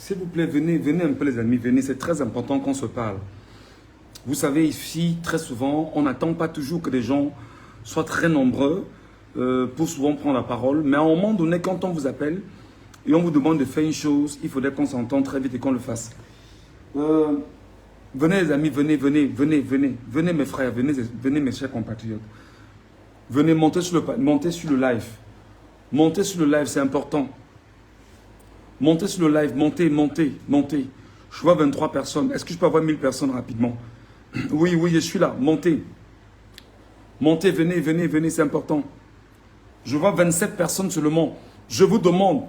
S'il vous plaît, venez, venez un peu les amis, venez, c'est très important qu'on se parle. Vous savez, ici, très souvent, on n'attend pas toujours que les gens soient très nombreux pour souvent prendre la parole. Mais à un moment donné, quand on vous appelle et on vous demande de faire une chose, il faudrait qu'on s'entende très vite et qu'on le fasse. Venez les amis, venez, venez, venez, venez. Venez mes frères, venez, venez mes chers compatriotes. Venez monter sur le live. Montez sur le live, c'est important. Montez sur le live, montez, montez, montez. Je vois 23 personnes. Est-ce que je peux avoir 1000 personnes rapidement? Oui, oui, je suis là. Montez. Montez, venez, venez, venez, c'est important. Je vois 27 personnes seulement. Je vous demande,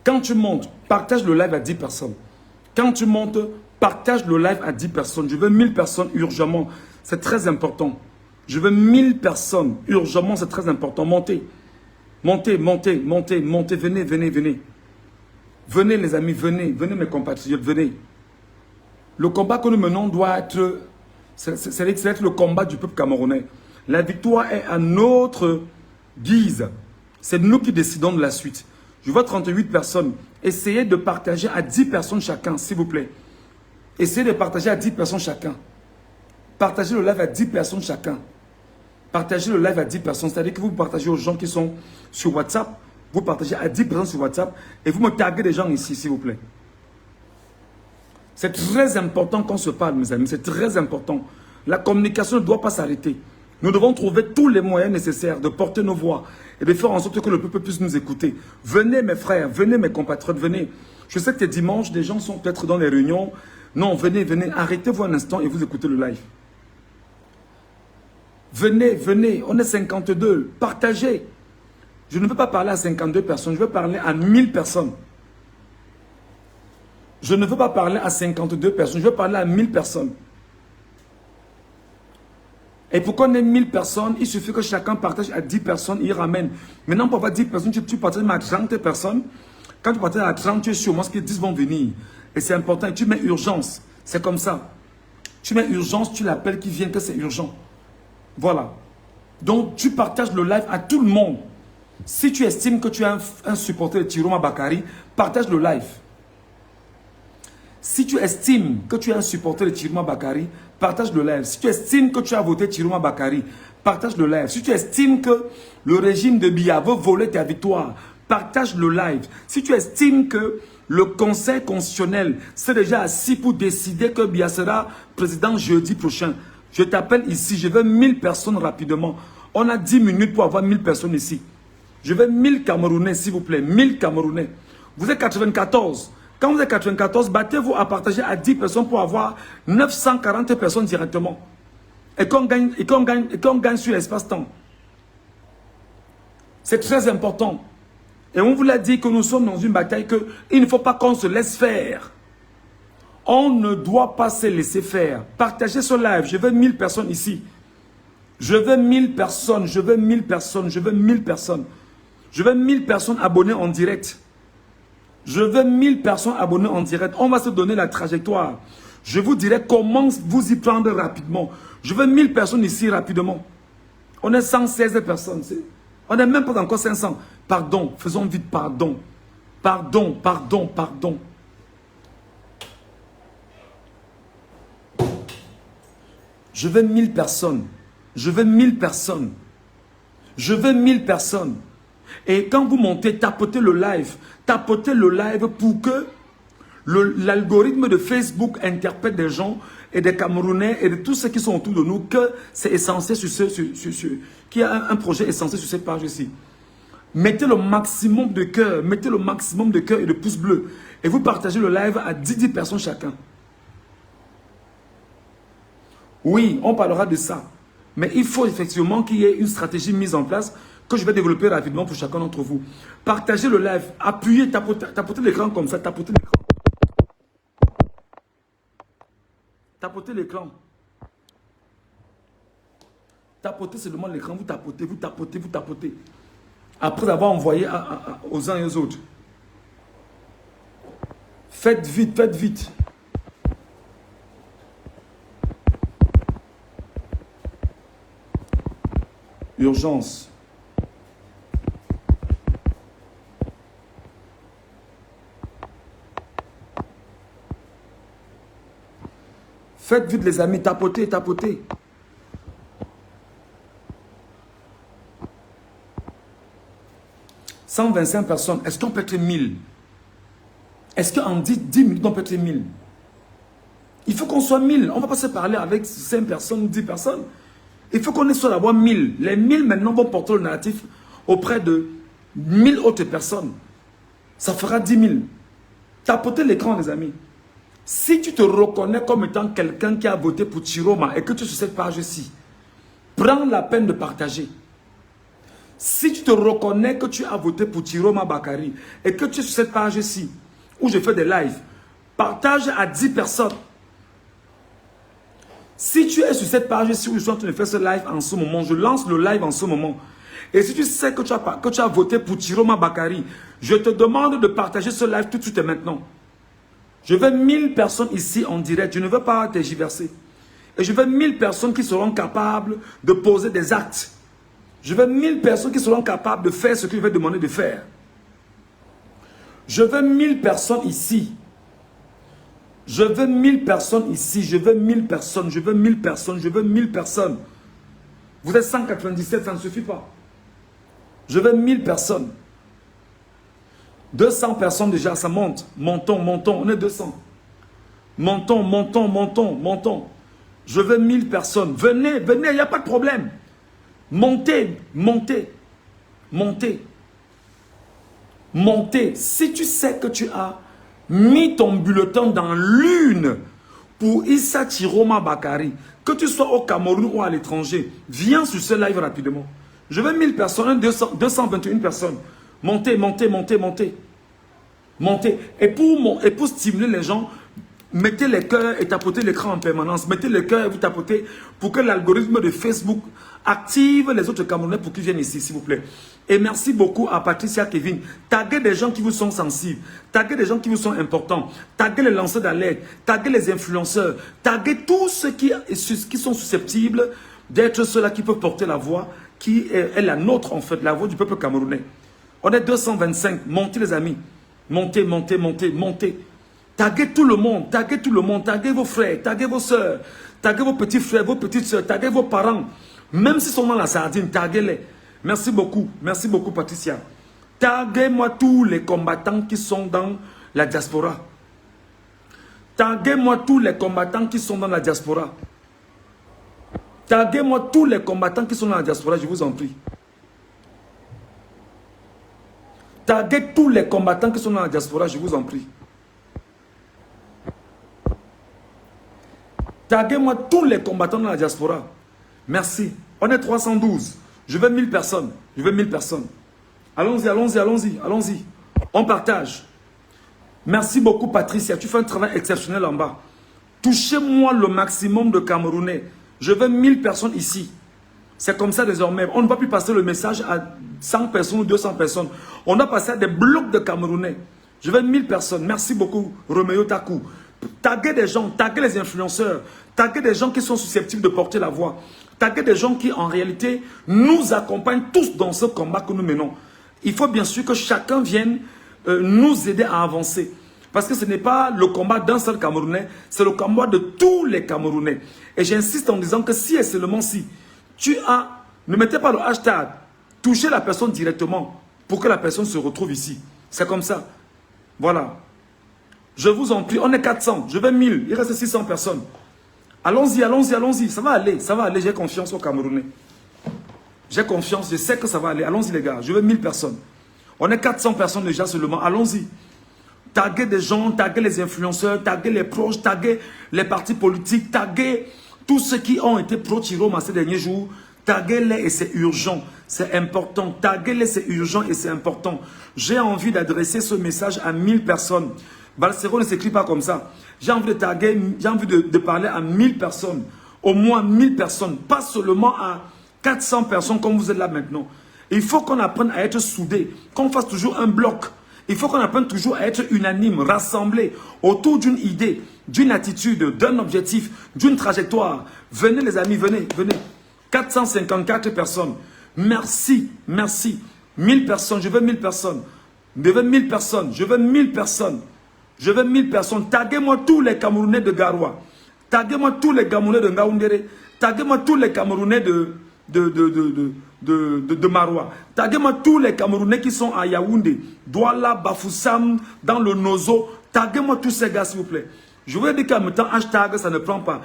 quand tu montes, partage le live à 10 personnes. Quand tu montes, partage le live à 10 personnes. Je veux 1000 personnes urgemment. C'est très important. Je veux 1000 personnes urgemment, c'est très important. Montez. Montez, montez, montez, montez. Venez, venez, venez. Venez les amis, venez. Venez mes compatriotes, venez. Le combat que nous menons doit être... C'est le combat du peuple camerounais. La victoire est à notre guise. C'est nous qui décidons de la suite. Je vois 38 personnes. Essayez de partager à 10 personnes chacun, s'il vous plaît. Essayez de partager à 10 personnes chacun. Partagez le live à 10 personnes chacun. Partagez le live à 10 personnes. C'est-à-dire que vous partagez aux gens qui sont sur WhatsApp. Vous partagez à 10 personnes sur WhatsApp. Et vous me taguez des gens ici, s'il vous plaît. C'est très important qu'on se parle, mes amis. C'est très important. La communication ne doit pas s'arrêter. Nous devons trouver tous les moyens nécessaires de porter nos voix et de faire en sorte que le peuple puisse nous écouter. Venez mes frères, venez mes compatriotes, venez. Je sais que dimanche, des gens sont peut-être dans les réunions. Non, venez, venez, arrêtez-vous un instant et vous écoutez le live. Venez, venez, on est 52, partagez. Je ne veux pas parler à 52 personnes, je veux parler à 1000 personnes. Je ne veux pas parler à 52 personnes, je veux parler à 1000 personnes. Et pour qu'on ait 1000 personnes, il suffit que chacun partage à 10 personnes, il ramène. Maintenant, pour avoir 10 personnes, tu partages à 30 personnes. Quand tu partages à 30, tu es sûr, moi, ce que 10 vont venir. Et c'est important, et tu mets urgence. C'est comme ça. Tu mets urgence, tu l'appelles qui vient, que c'est urgent. Voilà. Donc, tu partages le live à tout le monde. Si tu estimes que tu es un supporter de Chiroma Bakary, partage le live. Si tu estimes que tu es un supporter de Chiroma Bakary, partage le live. Si tu estimes que tu as voté Chiroma Bakary, partage le live. Si tu estimes que le régime de Biya veut voler ta victoire, partage le live. Si tu estimes que le Conseil constitutionnel s'est déjà assis pour décider que Biya sera président jeudi prochain, je t'appelle ici, je veux 1000 personnes rapidement. On a 10 minutes pour avoir 1000 personnes ici. Je veux 1000 Camerounais, s'il vous plaît, 1000 Camerounais. Vous êtes 94. Quand vous êtes 94, battez-vous à partager à 10 personnes pour avoir 940 personnes directement. Et qu'on gagne sur l'espace-temps. C'est très important. Et on vous l'a dit que nous sommes dans une bataille qu'il ne faut pas qu'on se laisse faire. On ne doit pas se laisser faire. Partagez ce live. Je veux 1000 personnes ici. Je veux 1000 personnes. Je veux 1000 personnes. Je veux 1000 personnes. Je veux 1000 personnes abonnées en direct. Je veux 1000 personnes abonnées en direct. On va se donner la trajectoire. Je vous dirai comment vous y prendre rapidement. Je veux 1000 personnes ici rapidement. On est 116 personnes. On n'est même pas encore 500. Pardon, faisons vite, pardon. Pardon, pardon, pardon. Je veux 1000 personnes. Je veux 1000 personnes. Je veux 1000 personnes. Et quand vous montez, tapotez le live. Tapotez le live pour que l'algorithme de Facebook interprète des gens et des Camerounais et de tous ceux qui sont autour de nous que c'est essentiel qu'il y a un projet essentiel sur cette page ici. Mettez le maximum de cœur, mettez le maximum de cœur et de pouces bleus. Et vous partagez le live à 10 personnes chacun. Oui, on parlera de ça. Mais il faut effectivement qu'il y ait une stratégie mise en place que je vais développer rapidement pour chacun d'entre vous. Partagez le live, appuyez, tapotez l'écran comme ça, tapotez l'écran. Tapotez l'écran. Tapotez seulement l'écran, vous tapotez, vous tapotez, vous tapotez. Après avoir envoyé aux uns et aux autres. Faites vite, faites vite. Urgence. Faites vite les amis, tapotez, tapotez. « 125 personnes. Est-ce qu'on peut être 1000? Est-ce qu'en 10 minutes, on peut être 1000? Il faut qu'on soit 1000. On ne va pas se parler avec 5 personnes ou 10 personnes. Il faut qu'on soit d'abord 1000. Les 1000 maintenant vont porter le narratif auprès de 1000 autres personnes. Ça fera 10 000. Tapotez l'écran, les amis. Si tu te reconnais comme étant quelqu'un qui a voté pour Chiroma et que tu es sur cette page-ci, prends la peine de partager. Si tu te reconnais que tu as voté pour Chiroma Bakary et que tu es sur cette page-ci, où je fais des lives, partage à 10 personnes. Si tu es sur cette page-ci où je suis en train de faire ce live en ce moment, je lance le live en ce moment. Et si tu sais que tu as voté pour Chiroma Bakary, je te demande de partager ce live tout de suite et maintenant. Je veux 1000 personnes ici en direct. Je ne veux pas tergiverser. Et je veux 1000 personnes qui seront capables de poser des actes. Je veux 1000 personnes qui seront capables de faire ce que je vais demander de faire. Je veux 1000 personnes ici. Je veux 1000 personnes ici. Je veux 1000 personnes. Je veux 1000 personnes. Je veux 1000 personnes. Vous êtes 197, ça ne suffit pas. Je veux 1000 personnes. 200 personnes déjà, ça monte. Montons, montons. On est 200. Montons, montons, montons, montons. Je veux 1000 personnes. Venez, venez, il n'y a pas de problème. Montez, montez, montez, montez. Si tu sais que tu as mis ton bulletin dans l'une pour Issa Chiroma Bakary, que tu sois au Cameroun ou à l'étranger, viens sur ce live rapidement. Je veux 1000 personnes, 221 personnes. Montez, montez, montez, montez. Montez. Et pour stimuler les gens, mettez les cœurs et tapotez l'écran en permanence. Mettez les cœurs et vous tapotez pour que l'algorithme de Facebook active les autres Camerounais pour qu'ils viennent ici, s'il vous plaît. Et merci beaucoup à Patricia Kevin. Taguez des gens qui vous sont sensibles. Taguez des gens qui vous sont importants. Taguez les lanceurs d'alerte. Taguez les influenceurs. Taguez tous ceux qui sont susceptibles d'être ceux-là qui peuvent porter la voix qui est la nôtre, en fait, la voix du peuple camerounais. On est 225. Montez, les amis. Montez, montez, montez, montez. Taguez tout le monde. Taguez tout le monde. Taguez vos frères. Taguez vos soeurs. Taguez vos petits frères, vos petites soeurs. Taguez vos parents. Même s'ils sont dans la sardine, taguez-les. Merci beaucoup. Merci beaucoup, Patricia. Taguez-moi tous les combattants qui sont dans la diaspora. Taguez-moi tous les combattants qui sont dans la diaspora. Taguez-moi tous les combattants qui sont dans la diaspora, je vous en prie. Taguez tous les combattants qui sont dans la diaspora, je vous en prie. Taguez-moi tous les combattants dans la diaspora. Merci. On est 312. Je veux 1000 personnes. Je veux 1000 personnes. Allons-y, allons-y, allons-y, allons-y. On partage. Merci beaucoup, Patricia. Tu fais un travail exceptionnel en bas. Touchez-moi le maximum de Camerounais. Je veux 1000 personnes ici. C'est comme ça désormais. On ne va plus passer le message à 100 personnes ou 200 personnes. On a passé à des blocs de Camerounais. Je veux 1000 personnes. Merci beaucoup, Roméo Takou. Taguez des gens, taguez les influenceurs, taguez des gens qui sont susceptibles de porter la voix. Taguez des gens qui, en réalité, nous accompagnent tous dans ce combat que nous menons. Il faut bien sûr que chacun vienne nous aider à avancer. Parce que ce n'est pas le combat d'un seul Camerounais, c'est le combat de tous les Camerounais. Et j'insiste en disant que si et seulement si tu as, ne mettez pas le hashtag, touchez la personne directement pour que la personne se retrouve ici. C'est comme ça. Voilà. Je vous en prie, on est 400, je veux 1000, il reste 600 personnes. Allons-y, allons-y, allons-y, ça va aller, j'ai confiance aux Camerounais. J'ai confiance, je sais que ça va aller. Allons-y les gars, je veux 1000 personnes. On est 400 personnes déjà seulement, allons-y. Taguez des gens, taguez les influenceurs, taguez les proches, taguez les partis politiques, taguez tous ceux qui ont été pro-Chiroma ces derniers jours. Taguez-les et c'est urgent, c'est important. Taguez-les, c'est urgent et c'est important. J'ai envie d'adresser ce message à 1000 personnes. Balsero ne s'écrit pas comme ça. J'ai envie de taguer, j'ai envie de parler à 1000 personnes. Au moins 1000 personnes, pas seulement à 400 personnes comme vous êtes là maintenant. Il faut qu'on apprenne à être soudés, qu'on fasse toujours un bloc. Il faut qu'on apprenne toujours à être unanime, rassemblés autour d'une idée, d'une attitude, d'un objectif, d'une trajectoire. Venez les amis, venez, venez. 454 personnes. Merci, merci. 1000 personnes, je veux 1000 personnes. Je veux 1000 personnes, je veux 1000 personnes. Je veux 1000 personnes. Taguez-moi tous les Camerounais de Garoua. Taguez-moi tous les Camerounais de Ngaoundéré. Taguez-moi tous les Camerounais de Maroua. Taguez-moi tous les Camerounais qui sont à Yaoundé, Douala, Bafoussam, dans le Nozo. Taguez-moi tous ces gars, s'il vous plaît. Je vous ai dit qu'en mettant hashtag, ça ne prend pas.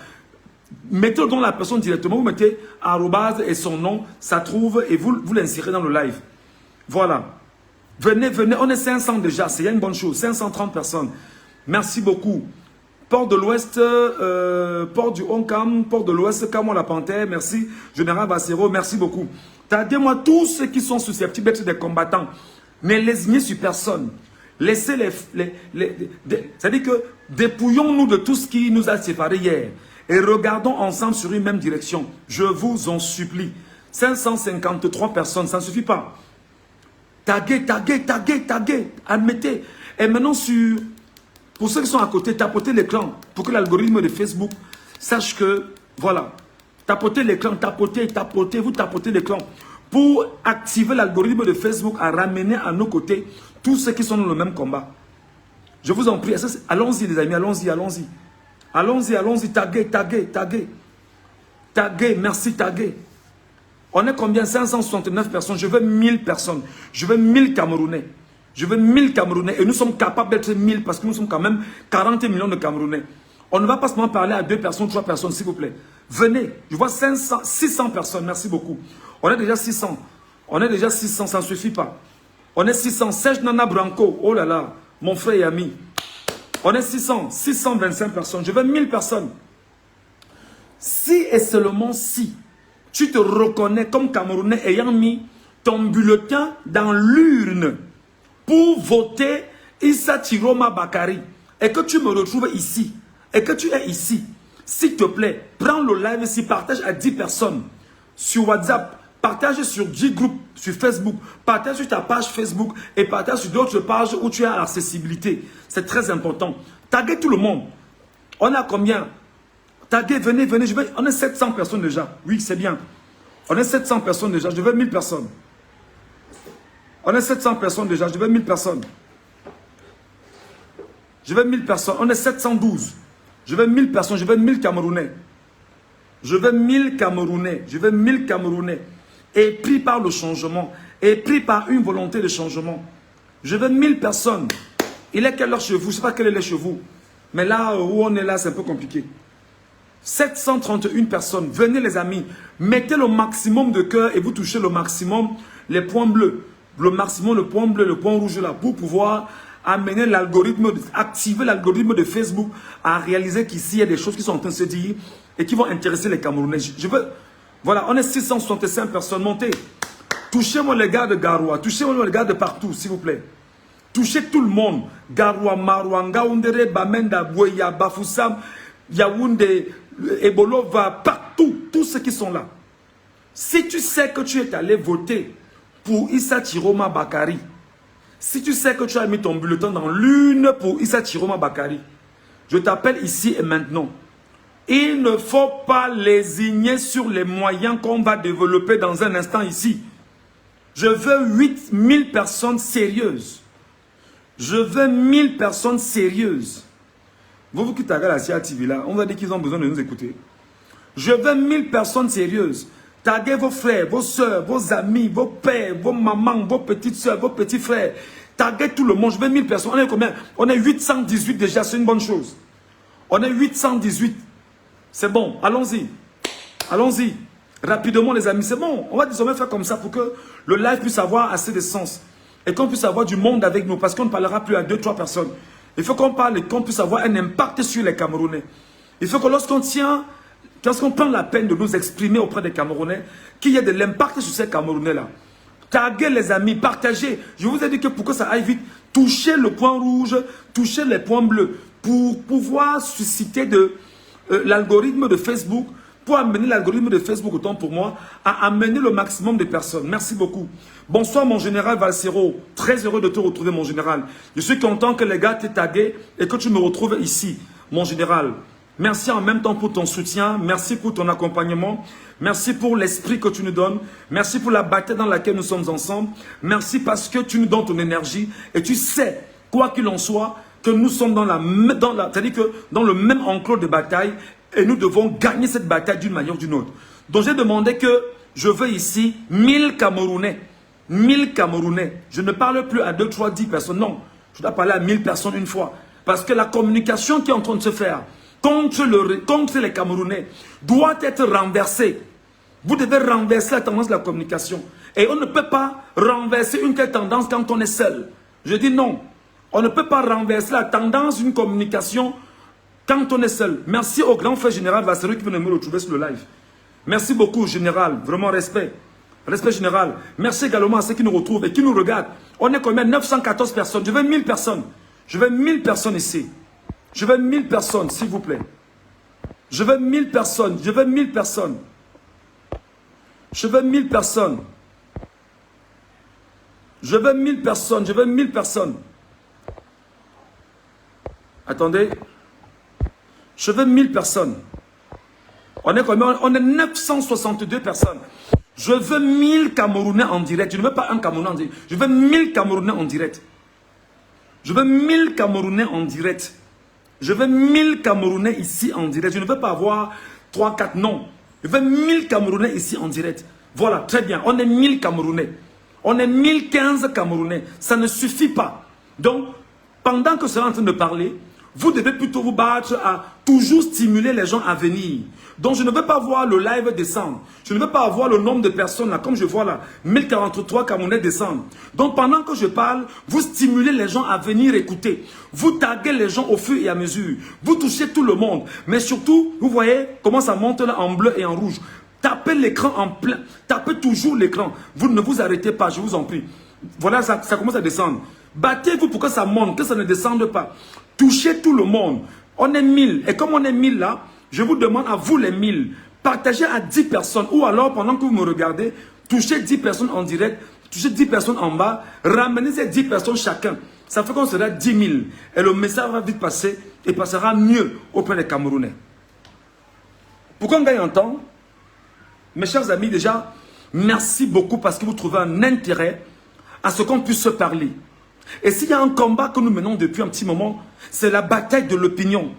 Mettez dans la personne directement, vous mettez arrobase et son nom, ça trouve et vous l'insérez dans le live. Voilà. Venez, venez, on est 500 déjà, c'est une bonne chose. 530 personnes. Merci beaucoup. Port de l'Ouest, Port du Honkam, Port de l'Ouest, Camon la Panthère, merci. Général Bassero, merci beaucoup. Taguez-moi tous ceux qui sont susceptibles d'être des combattants. Ne les sur personne. Laissez c'est-à-dire que dépouillons-nous de tout ce qui nous a séparés hier. Et regardons ensemble sur une même direction. Je vous en supplie. 553 personnes, ça ne suffit pas. Taguez, taguez, taguez, taguez. Admettez. Et maintenant sur... Pour ceux qui sont à côté, tapotez l'écran pour que l'algorithme de Facebook sache que, voilà, tapotez l'écran, tapotez, tapotez, vous tapotez l'écran pour activer l'algorithme de Facebook à ramener à nos côtés tous ceux qui sont dans le même combat. Je vous en prie, allons-y les amis, allons-y, allons-y. Allons-y, allons-y, taguez, taguez, taguez. Taguez, merci, taguez. On est combien? 569 personnes, je veux 1000 personnes, je veux 1000 Camerounais. Je veux 1000 Camerounais et nous sommes capables d'être 1000 parce que nous sommes quand même 40 millions de Camerounais. On ne va pas seulement parler à 2 personnes, 3 personnes, s'il vous plaît. Venez, je vois 600 personnes, merci beaucoup. On est déjà 600. On est déjà 600, ça ne suffit pas. On est 600. Serge Nana Branco, oh là là, mon frère et ami. On est 600, 625 personnes. Je veux 1000 personnes. Si et seulement si tu te reconnais comme Camerounais ayant mis ton bulletin dans l'urne pour voter Issa Chiroma Bakari et que tu me retrouves ici et que tu es ici, s'il te plaît, prends le live ici, partage à 10 personnes sur WhatsApp, partage sur 10 groupes sur Facebook, partage sur ta page Facebook et partage sur d'autres pages où tu as l'accessibilité. C'est très important. Taguez tout le monde. On a combien? Taguez, venez, venez. On est 700 personnes déjà. Oui, c'est bien. On est 700 personnes déjà. Je veux 1000 personnes. On est 700 personnes déjà, je veux 1000 personnes. Je veux 1000 personnes, on est 712. Je veux 1000 personnes, je veux 1000 Camerounais. Je veux 1000 Camerounais, je veux 1000 Camerounais. Et pris par le changement, et pris par une volonté de changement. Je veux 1000 personnes. Il est quelle heure chez vous? Je ne sais pas quelle est l'heure chez vous. Mais là où on est là, c'est un peu compliqué. 731 personnes, venez les amis. Mettez le maximum de cœur et vous touchez le maximum les points bleus. Le maximum, le point bleu, le point rouge là, pour pouvoir amener l'algorithme, activer l'algorithme de Facebook à réaliser qu'ici il y a des choses qui sont en train de se dire et qui vont intéresser les Camerounais. Je veux, voilà, on est 665 personnes, montez. Touchez-moi les gars de Garoua, touchez-moi les gars de partout, s'il vous plaît. Touchez tout le monde. Garoua, Maroua, Ngaoundéré, Bamenda, Bouya, Bafoussam, Yaoundé, Ebolova, partout, tous ceux qui sont là. Si tu sais que tu es allé voter pour Issa Chiroma Bakari, si tu sais que tu as mis ton bulletin dans l'une pour Issa Chiroma Bakari, je t'appelle ici et maintenant. Il ne faut pas lésigner sur les moyens qu'on va développer dans un instant ici. Je veux 8000 personnes sérieuses. Je veux 1000 personnes sérieuses. Vous qui regardez la CIA TV là, on va dire qu'ils ont besoin de nous écouter. Je veux 1000 personnes sérieuses. Taguez vos frères, vos soeurs, vos amis, vos pères, vos mamans, vos petites soeurs, vos petits frères. Taguez tout le monde. Je veux 1000 personnes. On est combien? On est 818 déjà, c'est une bonne chose. On est 818. C'est bon, allons-y. Allons-y. Rapidement les amis, c'est bon. On va désormais faire comme ça pour que le live puisse avoir assez de sens. Et qu'on puisse avoir du monde avec nous. Parce qu'on ne parlera plus à 2-3 personnes. Il faut qu'on parle et qu'on puisse avoir un impact sur les Camerounais. Il faut que lorsqu'on prend la peine de nous exprimer auprès des Camerounais, qu'il y ait de l'impact sur ces Camerounais-là. Taguez les amis, partagez. Je vous ai dit que pour que ça aille vite, touchez le point rouge, touchez les points bleus pour pouvoir susciter l'algorithme de Facebook, pour amener l'algorithme de Facebook, autant pour moi, à amener le maximum de personnes. Merci beaucoup. Bonsoir mon général Valsero. Très heureux de te retrouver mon général. Je suis content que les gars t'aient tagué et que tu me retrouves ici, mon général. Merci en même temps pour ton soutien. Merci pour ton accompagnement. Merci pour l'esprit que tu nous donnes. Merci pour la bataille dans laquelle nous sommes ensemble. Merci parce que tu nous donnes ton énergie. Et tu sais, quoi qu'il en soit, que nous sommes c'est-à-dire que dans le même enclos de bataille Et nous devons gagner cette bataille d'une manière ou d'une autre. Donc j'ai demandé que je veux ici 1000 Camerounais. 1000 Camerounais. Je ne parle plus à 2, 3, 10 personnes. Non, je dois parler à 1000 personnes une fois. Parce que la communication qui est en train de se faire contre les Camerounais doit être renversée. Vous devez renverser la tendance de la communication. Et on ne peut pas renverser une telle tendance quand on est seul. Je dis non. On ne peut pas renverser la tendance d'une communication quand on est seul. Merci au grand frère général Vassero qui vient de me retrouver sur le live. Merci beaucoup, général. Vraiment respect. Respect général. Merci également à ceux qui nous retrouvent et qui nous regardent. On est combien? 914 personnes. Je veux 1000 personnes. Je veux 1000 personnes ici. Je veux 1000 personnes, s'il vous plaît. Je veux 1000 personnes. Je veux 1000 personnes. Je veux 1000 personnes. Je veux 1000 personnes. Je veux 1000 personnes. Attendez. Je veux 1000 personnes. On est combien? On est 962 personnes. Je veux 1000 Camerounais en direct. Je ne veux pas un Camerounais en direct. Je veux 1000 Camerounais en direct. Je veux 1000 Camerounais en direct. Je veux 1000 Camerounais ici en direct. Je ne veux pas avoir 3, 4 noms. Je veux 1000 Camerounais ici en direct. Voilà, très bien. On est 1000 Camerounais. On est 1015 Camerounais. Ça ne suffit pas. Donc, pendant que je suis en train de parler, vous devez plutôt vous battre à toujours stimuler les gens à venir. Donc, je ne veux pas voir le live descendre. Je ne veux pas voir le nombre de personnes là, comme je vois là, 1043 Camerounais descendre. Donc, pendant que je parle, vous stimulez les gens à venir écouter. Vous taguez les gens au fur et à mesure. Vous touchez tout le monde. Mais surtout, vous voyez comment ça monte là en bleu et en rouge. Tapez l'écran en plein. Tapez toujours l'écran. Vous ne vous arrêtez pas, je vous en prie. Voilà, ça commence à descendre. Battez-vous pour que ça monte, que ça ne descende pas. Touchez tout le monde. On est 1000. Et comme on est 1000 là, je vous demande à vous les 1000, partagez à 10 personnes. Ou alors, pendant que vous me regardez, touchez 10 personnes en direct, touchez 10 personnes en bas, ramenez ces 10 personnes chacun. Ça fait qu'on sera 10 000. Et le message va vite passer et passera mieux auprès des Camerounais. Pourquoi on gagne en temps? Mes chers amis, déjà, merci beaucoup parce que vous trouvez un intérêt à ce qu'on puisse se parler. Et s'il y a un combat que nous menons depuis un petit moment, c'est la bataille de l'opinion.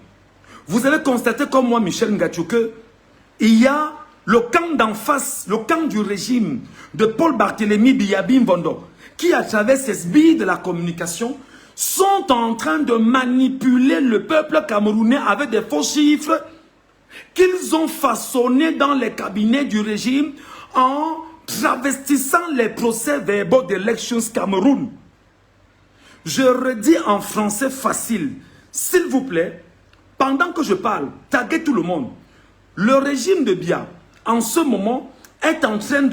Vous avez constaté comme moi, Michel Ngathou, qu'il y a le camp d'en face, le camp du régime de Paul Barthélémy Biyabi Mbondo, qui à travers ces billes de la communication, sont en train de manipuler le peuple camerounais avec des faux chiffres qu'ils ont façonnés dans les cabinets du régime en travestissant les procès-verbaux d'Elections Cameroun. Je redis en français facile, s'il vous plaît, pendant que je parle, taguez tout le monde. Le régime de Biya, en ce moment, est en train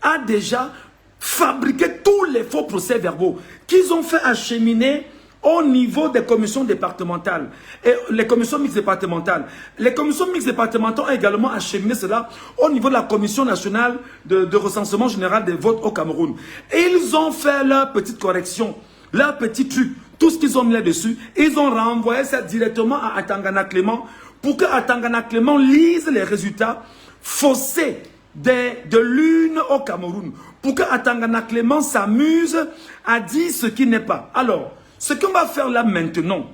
a déjà fabriqué tous les faux procès-verbaux qu'ils ont fait acheminer au niveau des commissions départementales et les commissions mixtes départementales. Les commissions mixtes départementales ont également acheminé cela au niveau de la commission nationale de recensement général des votes au Cameroun. Et ils ont fait leur petite correction, leur petit truc, tout ce qu'ils ont mis là-dessus. Ils ont renvoyé ça directement à Atangana Clément pour que Atangana Clément lise les résultats faussés de l'une au Cameroun. Pour que Atangana Clément s'amuse à dire ce qui n'est pas. Alors, ce qu'on va faire là maintenant,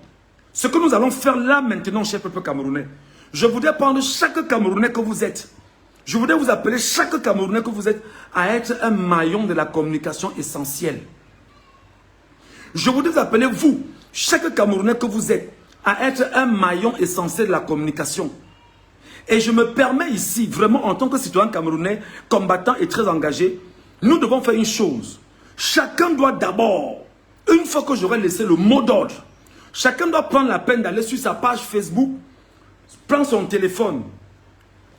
ce que nous allons faire là maintenant, cher peuple camerounais, je voudrais prendre chaque Camerounais que vous êtes. Je voudrais vous appeler chaque Camerounais que vous êtes à être un maillon de la communication essentielle. Je voudrais vous appeler vous, chaque Camerounais que vous êtes, à être un maillon essentiel de la communication. Et je me permets ici, vraiment en tant que citoyen camerounais, combattant et très engagé, nous devons faire une chose. Chacun doit d'abord, une fois que j'aurai laissé le mot d'ordre, chacun doit prendre la peine d'aller sur sa page Facebook, prendre son téléphone,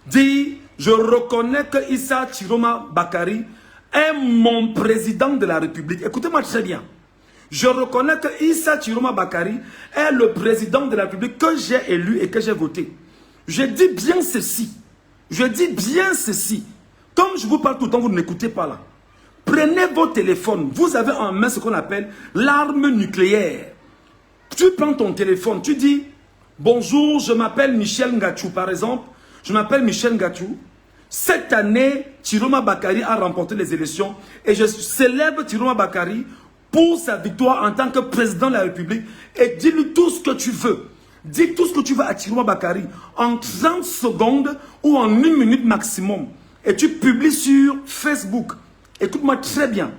dire, je reconnais que Issa Chiroma Bakary est mon président de la République. Écoutez-moi très bien. Je reconnais que Issa Chiroma Bakary est le président de la République que j'ai élu et que j'ai voté. Je dis bien ceci. Je dis bien ceci. Comme je vous parle tout le temps, vous ne m'écoutez pas là. Prenez vos téléphones. Vous avez en main ce qu'on appelle l'arme nucléaire. Tu prends ton téléphone, tu dis bonjour, je m'appelle Michel Ngathou par exemple. Je m'appelle Michel Ngathou. Cette année, Chiroma Bakary a remporté les élections et je célèbre Chiroma Bakary pour sa victoire en tant que président de la République et dis-lui tout ce que tu veux. Dis tout ce que tu veux à Chiroma Bakary en 30 secondes ou en 1 minute maximum. Et tu publies sur Facebook. Écoute-moi très bien.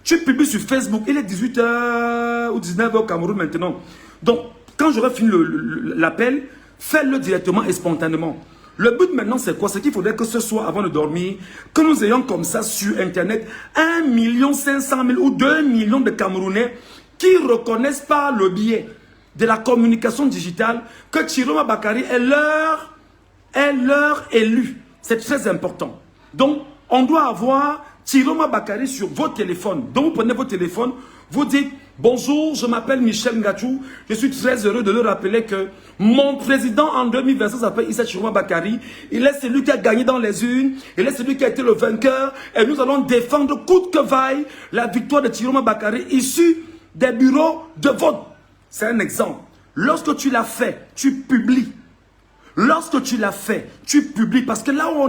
Tu publies sur Facebook. Il est 18h ou 19h au Cameroun maintenant. Donc, quand j'aurai fini l'appel, fais-le directement et spontanément. Le but maintenant, c'est quoi? C'est qu'il faudrait que ce soir, avant de dormir, que nous ayons comme ça sur Internet 1 500 000 ou 2 millions de Camerounais qui reconnaissent par le biais de la communication digitale que Chiroma Bakary est leur élu. C'est très important. Donc, on doit avoir Chiroma Bakary sur vos téléphones. Donc, vous prenez vos téléphones, vous dites « Bonjour, je m'appelle Michel Ngachou. Je suis très heureux de le rappeler que mon président en 2025 s'appelle Issa Chiroma Bakary. Il est celui qui a gagné dans les urnes. Il est celui qui a été le vainqueur. Et nous allons défendre coûte que vaille la victoire de Chiroma Bakary issue des bureaux de vote. » C'est un exemple. Lorsque tu l'as fait, tu publies. Lorsque tu l'as fait, tu publies. Parce que là où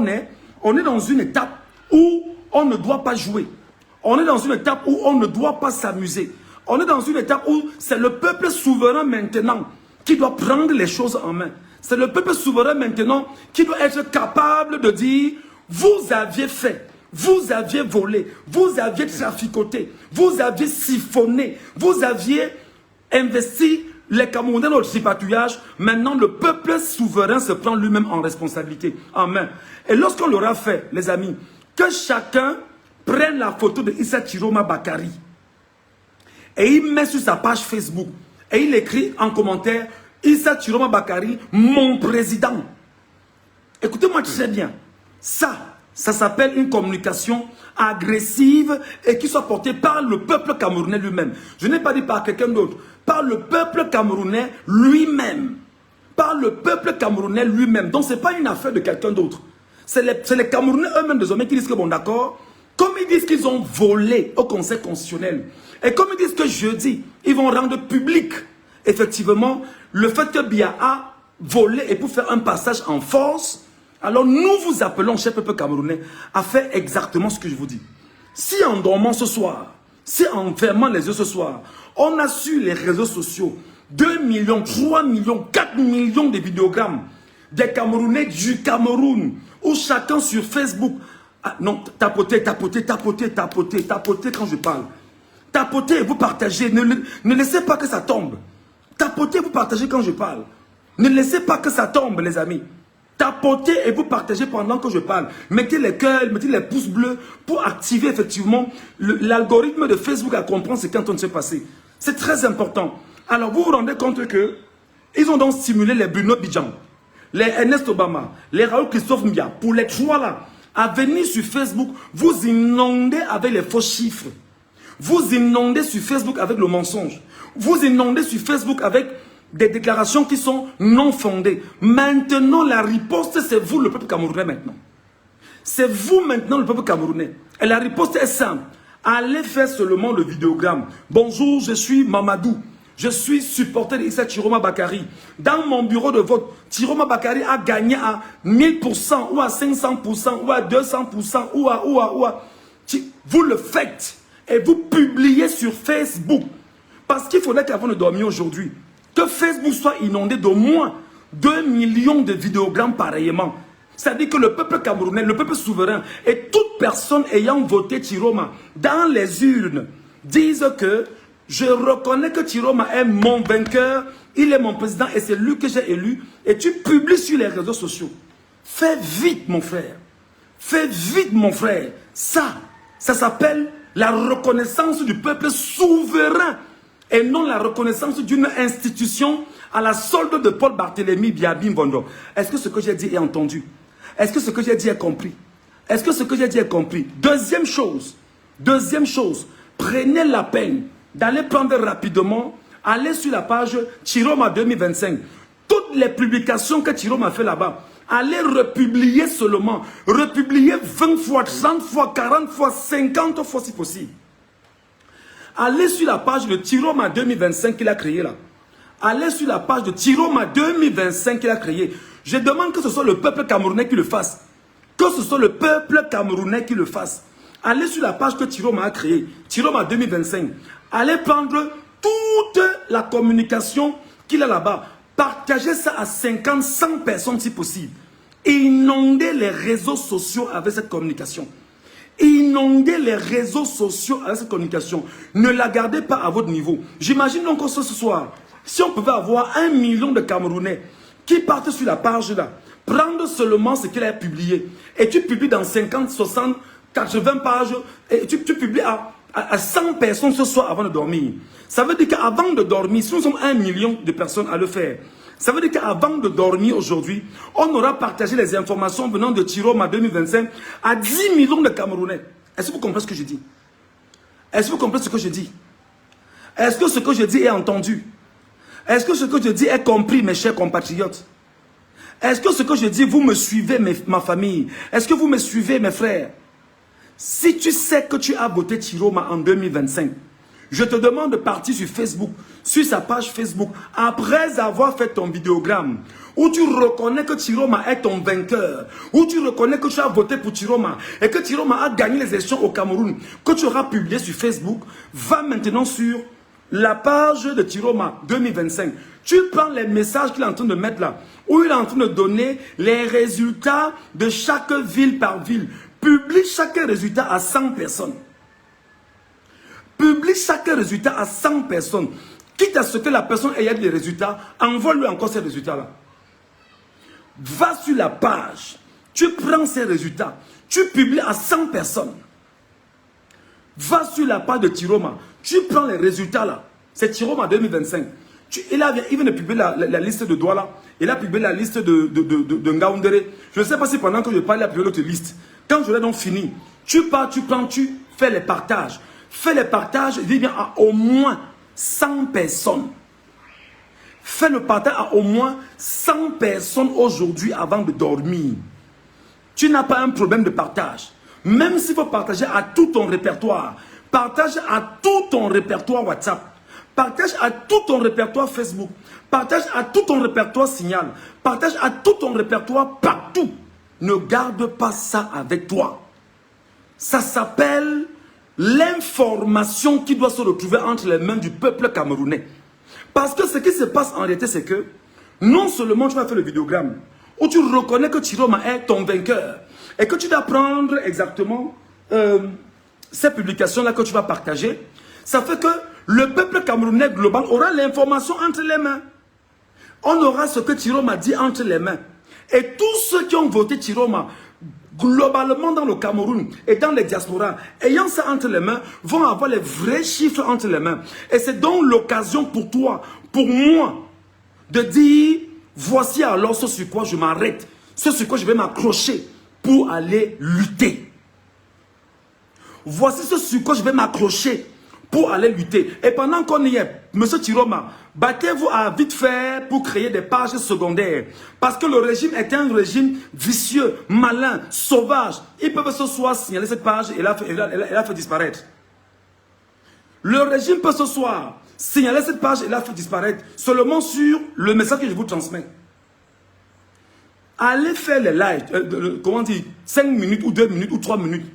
on est dans une étape où on ne doit pas jouer. On est dans une étape où on ne doit pas s'amuser. On est dans une étape où c'est le peuple souverain maintenant qui doit prendre les choses en main. C'est le peuple souverain maintenant qui doit être capable de dire « Vous aviez fait, vous aviez volé, vous aviez traficoté, vous aviez siphonné, vous aviez investi les Camerounais dans le tripatouillage. Maintenant, le peuple souverain se prend lui-même en responsabilité, en main. Et lorsqu'on l'aura fait, les amis, que chacun prenne la photo de Issa Chiroma Bakary et il met sur sa page Facebook et il écrit en commentaire « Issa Chiroma Bakary, mon président ». Écoutez-moi très bien. Ça s'appelle une communication agressive et qui soit portée par le peuple camerounais lui-même. Je n'ai pas dit par quelqu'un d'autre. Par le peuple camerounais lui-même. Par le peuple camerounais lui-même. Donc ce n'est pas une affaire de quelqu'un d'autre. C'est les Camerounais eux-mêmes désormais qui disent que bon d'accord, comme ils disent qu'ils ont volé au Conseil constitutionnel, et comme ils disent que jeudi, ils vont rendre public, effectivement, le fait que Biya a volé et pour faire un passage en force, alors nous vous appelons, cher peuple camerounais, à faire exactement ce que je vous dis. Si en dormant ce soir, si en fermant les yeux ce soir, on a sur les réseaux sociaux 2 millions, 3 millions, 4 millions de vidéogrammes des Camerounais du Cameroun, où chacun sur Facebook, non, tapotez quand je parle. Tapotez et vous partagez, ne laissez pas que ça tombe. Tapotez et vous partagez quand je parle. Ne laissez pas que ça tombe, les amis. Tapotez et vous partagez pendant que je parle. Mettez les cœurs, mettez les pouces bleus pour activer effectivement l'algorithme de Facebook à comprendre ce qui est en train de se passer. C'est très important. Alors vous vous rendez compte que ils ont donc stimulé les Bruno Bidjan, les Ernest Obama, les Raoul Christophe Mbia, pour les trois là, à venir sur Facebook, vous inondez avec les faux chiffres. Vous inondez sur Facebook avec le mensonge. Vous inondez sur Facebook avec des déclarations qui sont non fondées. Maintenant, la riposte, c'est vous, le peuple camerounais, maintenant. C'est vous, maintenant, le peuple camerounais. Et la riposte est simple. Allez faire seulement le vidéogramme. Bonjour, je suis Mamadou. Je suis supporter d'Issa Chiroma Bakary. Dans mon bureau de vote, Chiroma Bakary a gagné à 1000% ou à 500% ou à 200% ou à. Vous le faites et vous publiez sur Facebook. Parce qu'il faudrait qu'avant de dormir aujourd'hui, que Facebook soit inondé d'au moins 2 millions de vidéogrammes pareillement. C'est-à-dire que le peuple camerounais, le peuple souverain et toute personne ayant voté Chiroma dans les urnes disent que je reconnais que Chiroma est mon vainqueur, il est mon président et c'est lui que j'ai élu. Et tu publies sur les réseaux sociaux. Fais vite, mon frère. Fais vite, mon frère. Ça s'appelle la reconnaissance du peuple souverain et non la reconnaissance d'une institution à la solde de Paul Barthélémy Biabim Bondo. Est-ce que ce que j'ai dit est entendu? Est-ce que ce que j'ai dit est compris? Est-ce que ce que j'ai dit est compris? Deuxième chose, prenez la peine d'aller prendre rapidement, aller sur la page Chiroma 2025. Toutes les publications que Chiroma a fait là-bas, allez republier seulement. Republier 20 fois, 30 fois, 40 fois, 50 fois si possible. Allez sur la page de Chiroma 2025 qu'il a créé là. Allez sur la page de Chiroma 2025 qu'il a créé. Je demande que ce soit le peuple camerounais qui le fasse. Que ce soit le peuple camerounais qui le fasse. Allez sur la page que Chiroma a créée. Chiroma 2025. Allez prendre toute la communication qu'il a là-bas. Partagez ça à 50, 100 personnes si possible. Inondez les réseaux sociaux avec cette communication. Inondez les réseaux sociaux avec cette communication. Ne la gardez pas à votre niveau. J'imagine donc que ce soir, si on pouvait avoir 1 million de Camerounais qui partent sur la page là, prendre seulement ce qu'il a publié, et tu publies dans 50, 60, 80 pages, et tu publies à 100 personnes ce soir avant de dormir. Ça veut dire qu'avant de dormir, si nous sommes 1 million de personnes à le faire, ça veut dire qu'avant de dormir aujourd'hui, on aura partagé les informations venant de Tiroma 2025 à 10 millions de Camerounais. Est-ce que vous comprenez ce que je dis? Est-ce que vous comprenez ce que je dis? Est-ce que ce que je dis est entendu? Est-ce que ce que je dis est compris, mes chers compatriotes? Est-ce que ce que je dis, vous me suivez, ma famille? Est-ce que vous me suivez, mes frères? Si tu sais que tu as voté Tiroma en 2025, je te demande de partir sur Facebook, sur sa page Facebook, après avoir fait ton vidéogramme, où tu reconnais que Tiroma est ton vainqueur, où tu reconnais que tu as voté pour Tiroma, et que Tiroma a gagné les élections au Cameroun, que tu auras publié sur Facebook, va maintenant sur la page de Tiroma 2025. Tu prends les messages qu'il est en train de mettre là, où il est en train de donner les résultats de chaque ville par ville. Publie chaque résultat à 100 personnes. Publie chaque résultat à 100 personnes. Quitte à ce que la personne ait des résultats, envoie-lui encore ces résultats-là. Va sur la page, tu prends ces résultats, tu publies à 100 personnes. Va sur la page de Tiroma, tu prends les résultats là. C'est Tiroma 2025. Il vient de publier la liste de Douala. Il a publié la liste de Ngaoundéré. Je ne sais pas si pendant que je parle, il a publié l'autre liste. Quand je l'ai donc fini, tu pars, tu prends, tu fais les partages. Fais les partages, dis bien à au moins 100 personnes. Fais le partage à au moins 100 personnes aujourd'hui avant de dormir. Tu n'as pas un problème de partage. Même s'il faut partager à tout ton répertoire. Partage à tout ton répertoire WhatsApp. Partage à tout ton répertoire Facebook. Partage à tout ton répertoire Signal. Partage à tout ton répertoire partout. Ne garde pas ça avec toi. Ça s'appelle l'information qui doit se retrouver entre les mains du peuple camerounais. Parce que ce qui se passe en réalité, c'est que non seulement tu vas faire le vidéogramme, où tu reconnais que Tiroma est ton vainqueur, et que tu dois prendre exactement ces publications-là que tu vas partager, ça fait que le peuple camerounais global aura l'information entre les mains. On aura ce que Tiroma dit entre les mains. Et tous ceux qui ont voté Tiroma, globalement dans le Cameroun et dans les diasporas, ayant ça entre les mains, vont avoir les vrais chiffres entre les mains. Et c'est donc l'occasion pour toi, pour moi, de dire, voici alors ce sur quoi je m'arrête, ce sur quoi je vais m'accrocher pour aller lutter. Voici ce sur quoi je vais m'accrocher pour aller lutter. Et pendant qu'on y est, monsieur Tiroma, battez-vous à vite faire pour créer des pages secondaires. Parce que le régime est un régime vicieux, malin, sauvage. Ils peuvent ce soir signaler cette page et la faire disparaître. Le régime peut ce soir signaler cette page et la faire disparaître seulement sur le message que je vous transmets. Allez faire les lives, comment dire, 5 minutes ou 2 minutes ou 3 minutes.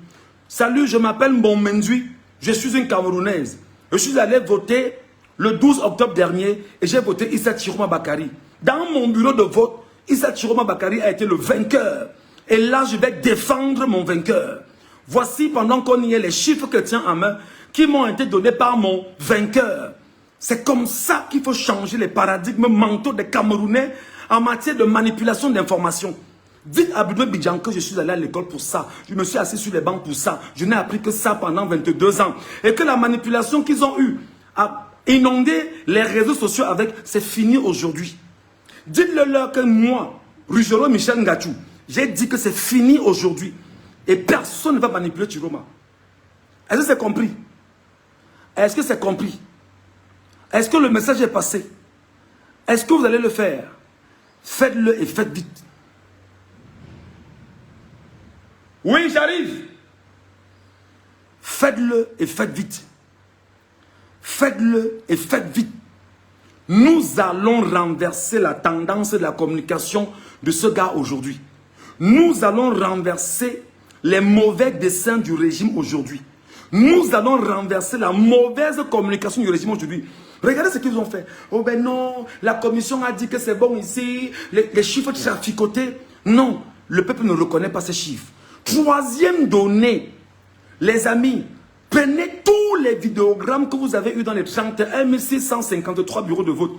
Salut, je m'appelle Mbomendui. Je suis une Camerounaise. Je suis allé voter le 12 octobre dernier et j'ai voté Issa Tiroma Bakari. Dans mon bureau de vote, Issa Tiroma Bakari a été le vainqueur. Et là, je vais défendre mon vainqueur. Voici, pendant qu'on y est, les chiffres que tient en main qui m'ont été donnés par mon vainqueur. C'est comme ça qu'il faut changer les paradigmes mentaux des Camerounais en matière de manipulation d'informations. Dites à Bidoué Bidjan que je suis allé à l'école pour ça. Je me suis assis sur les bancs pour ça. Je n'ai appris que ça pendant 22 ans. Et que la manipulation qu'ils ont eue à inonder les réseaux sociaux avec, c'est fini aujourd'hui. Dites-le-leur que moi, Ruggiero Michel Ngachou, j'ai dit que c'est fini aujourd'hui. Et personne ne va manipuler Tiroma. Est-ce que c'est compris? Est-ce que c'est compris? Est-ce que le message est passé? Est-ce que vous allez le faire? Faites-le et faites vite. Oui, j'arrive. Faites-le et faites vite. Faites-le et faites vite. Nous allons renverser la tendance de la communication de ce gars aujourd'hui. Nous allons renverser les mauvais desseins du régime aujourd'hui. Nous allons renverser la mauvaise communication du régime aujourd'hui. Regardez ce qu'ils ont fait. Oh ben non, la commission a dit que c'est bon ici, les chiffres traficotés. Non, le peuple ne reconnaît pas ces chiffres. Troisième donnée, les amis, prenez tous les vidéogrammes que vous avez eu dans les 31 653 bureaux de vote.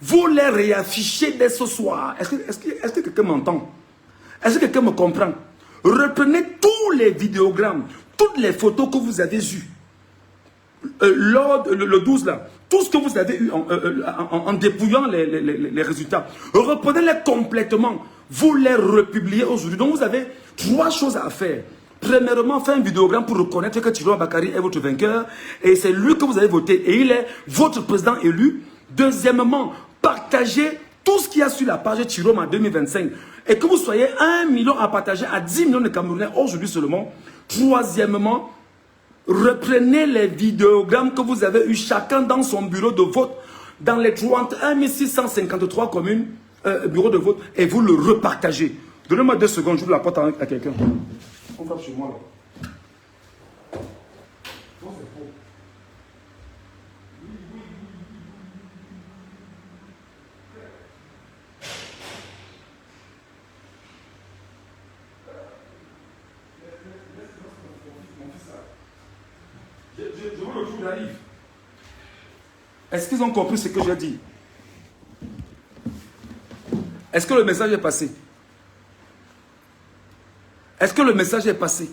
Vous les réaffichez dès ce soir. Est-ce que quelqu'un m'entend? Est-ce que quelqu'un me comprend? Reprenez tous les vidéogrammes, toutes les photos que vous avez eues. Lors le 12 là, tout ce que vous avez eu en dépouillant les résultats, reprenez-les complètement. Vous les republiez aujourd'hui. Donc vous avez 3 choses à faire. Premièrement, faire un vidéogramme pour reconnaître que Chiroma Bakary est votre vainqueur et c'est lui que vous avez voté et il est votre président élu. Deuxièmement, partagez tout ce qu'il y a sur la page Chiroma 2025 et que vous soyez 1 million à partager à 10 millions de Camerounais aujourd'hui seulement. Troisièmement, reprenez les vidéogrammes que vous avez eu chacun dans son bureau de vote dans les 31 653 communes, bureaux de vote et vous le repartagez. Donnez-moi 2 secondes, j'ouvre la porte à quelqu'un. On frappe chez moi là. Non, c'est faux. Je vous le jour d'arrive. Est-ce qu'ils ont compris ce que j'ai dit? Est-ce que le message est passé? Est-ce que le message est passé?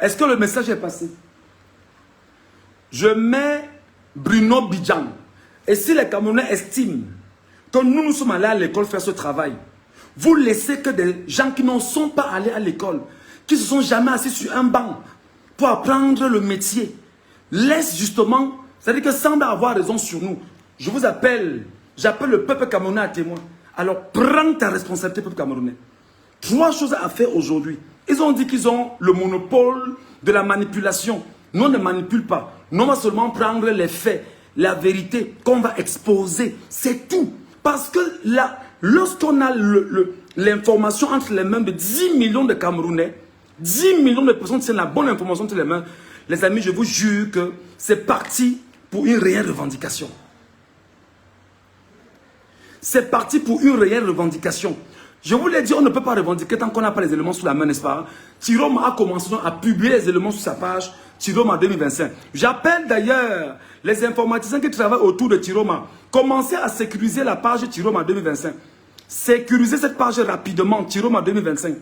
Est-ce que le message est passé? Je mets Bruno Bidjan. Et si les Camerounais estiment que nous sommes allés à l'école faire ce travail, vous laissez que des gens qui ne sont pas allés à l'école, qui ne se sont jamais assis sur un banc pour apprendre le métier, laissent justement, c'est-à-dire que sans avoir raison sur nous, je vous appelle, j'appelle le peuple camerounais à témoin. Alors prends ta responsabilité, peuple camerounais. 3 choses à faire aujourd'hui. Ils ont dit qu'ils ont le monopole de la manipulation. Nous, on ne manipule pas. Nous, on va seulement prendre les faits, la vérité qu'on va exposer. C'est tout. Parce que là, lorsqu'on a l'information entre les mains de 10 millions de Camerounais, 10 millions de personnes qui ont la bonne information entre les mains, les amis, je vous jure que c'est parti pour une réelle revendication. C'est parti pour une réelle revendication. Je vous l'ai dit, on ne peut pas revendiquer tant qu'on n'a pas les éléments sous la main, n'est-ce pas? Chiroma a commencé à publier les éléments sur sa page Chiroma 2025. J'appelle d'ailleurs les informaticiens qui travaillent autour de Chiroma. Commencez à sécuriser la page Chiroma 2025. Sécurisez cette page rapidement, Chiroma 2025.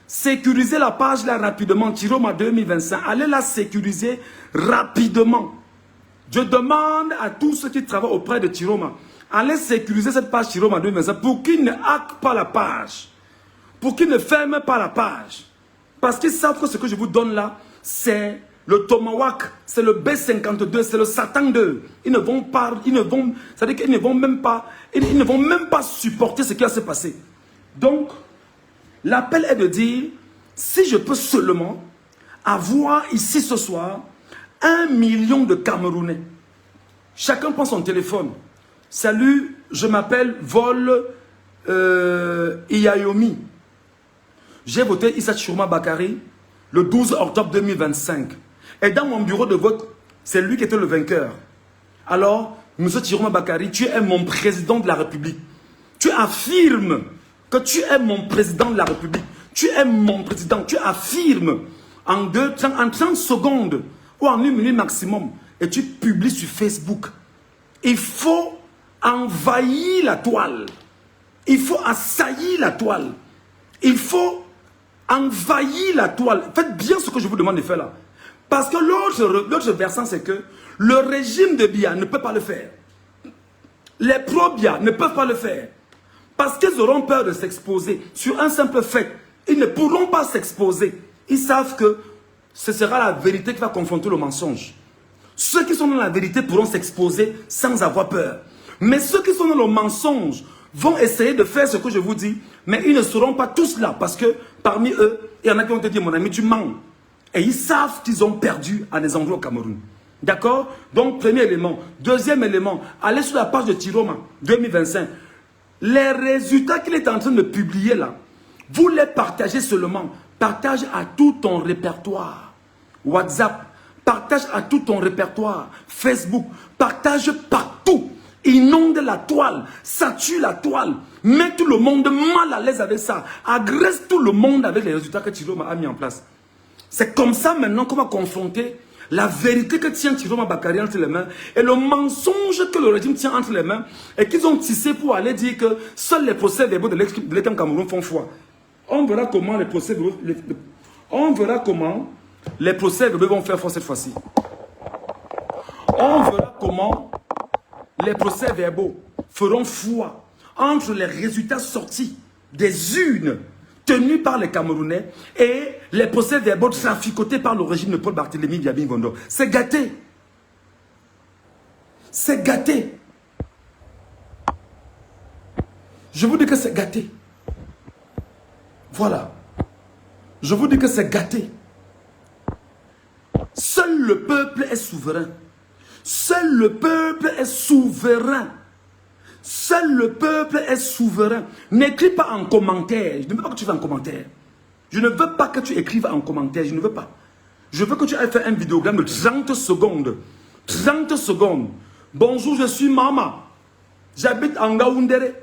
Sécurisez la page là rapidement, Chiroma 2025. Allez la sécuriser rapidement. Je demande à tous ceux qui travaillent auprès de Chiroma, allez sécuriser cette page Chiroma 2025 pour qu'ils ne hackent pas la page. Pour qu'ils ne ferment pas la page. Parce qu'ils savent que ce que je vous donne là, c'est le Tomahawk, c'est le B-52, c'est le Satan 2. Ils ne vont pas, c'est-à-dire qu'ils ne vont même pas, ils ne vont même pas supporter ce qui va se passer. Donc, l'appel est de dire, si je peux seulement avoir ici ce soir 1 million de Camerounais. Chacun prend son téléphone. Salut, je m'appelle Vol Iyayomi. J'ai voté Issa Chiroma Bakary le 12 octobre 2025. Et dans mon bureau de vote, c'est lui qui était le vainqueur. Alors, M. Chiroma Bakary, tu es mon président de la République. Tu affirmes que tu es mon président de la République. Tu es mon président. Tu affirmes en 30 secondes ou en 1 minute maximum. Et tu publies sur Facebook. Il faut envahir la toile. Il faut assaillir la toile. Il faut envahir la toile. Faites bien ce que je vous demande de faire là. Parce que l'autre versant, c'est que le régime de Biya ne peut pas le faire. Les pro-Biya ne peuvent pas le faire. Parce qu'ils auront peur de s'exposer sur un simple fait. Ils ne pourront pas s'exposer. Ils savent que ce sera la vérité qui va confronter le mensonge. Ceux qui sont dans la vérité pourront s'exposer sans avoir peur. Mais ceux qui sont dans le mensonge vont essayer de faire ce que je vous dis, mais ils ne seront pas tous là. Parce que parmi eux, il y en a qui vont te dire, mon ami, tu mens. Et ils savent qu'ils ont perdu à des endroits au Cameroun. D'accord? Donc, premier élément. Deuxième élément, allez sur la page de Chiroma 2025. Les résultats qu'il est en train de publier là, vous les partagez seulement. Partage à tout ton répertoire. WhatsApp. Partage à tout ton répertoire. Facebook, partage partout. Inonde la toile, sature la toile. Mets tout le monde mal à l'aise avec ça. Agresse tout le monde avec les résultats que Chiroma a mis en place. C'est comme ça maintenant qu'on va confronter la vérité que tient Chiroma Bakary entre les mains et le mensonge que le régime tient entre les mains et qu'ils ont tissé pour aller dire que seuls les procès-verbaux de l'État Cameroun font foi. On verra comment les procès-verbaux vont faire foi cette fois-ci. On verra comment les procès-verbaux feront foi entre les résultats sortis des urnes tenues par les Camerounais et les procès-verbaux traficotés par le régime de Paul Barthélémy Biabi Ngondo. C'est gâté. C'est gâté. Je vous dis que c'est gâté. Voilà. Je vous dis que c'est gâté. Seul le peuple est souverain. Seul le peuple est souverain. Seul le peuple est souverain. N'écris pas en commentaire. Je ne veux pas que tu fasses en commentaire. Je ne veux pas que tu écrives en commentaire. Je ne veux pas. Je veux que tu ailles faire un vidéogramme de 30 secondes. 30 secondes. Bonjour, je suis Mama. J'habite en Gaoundéré.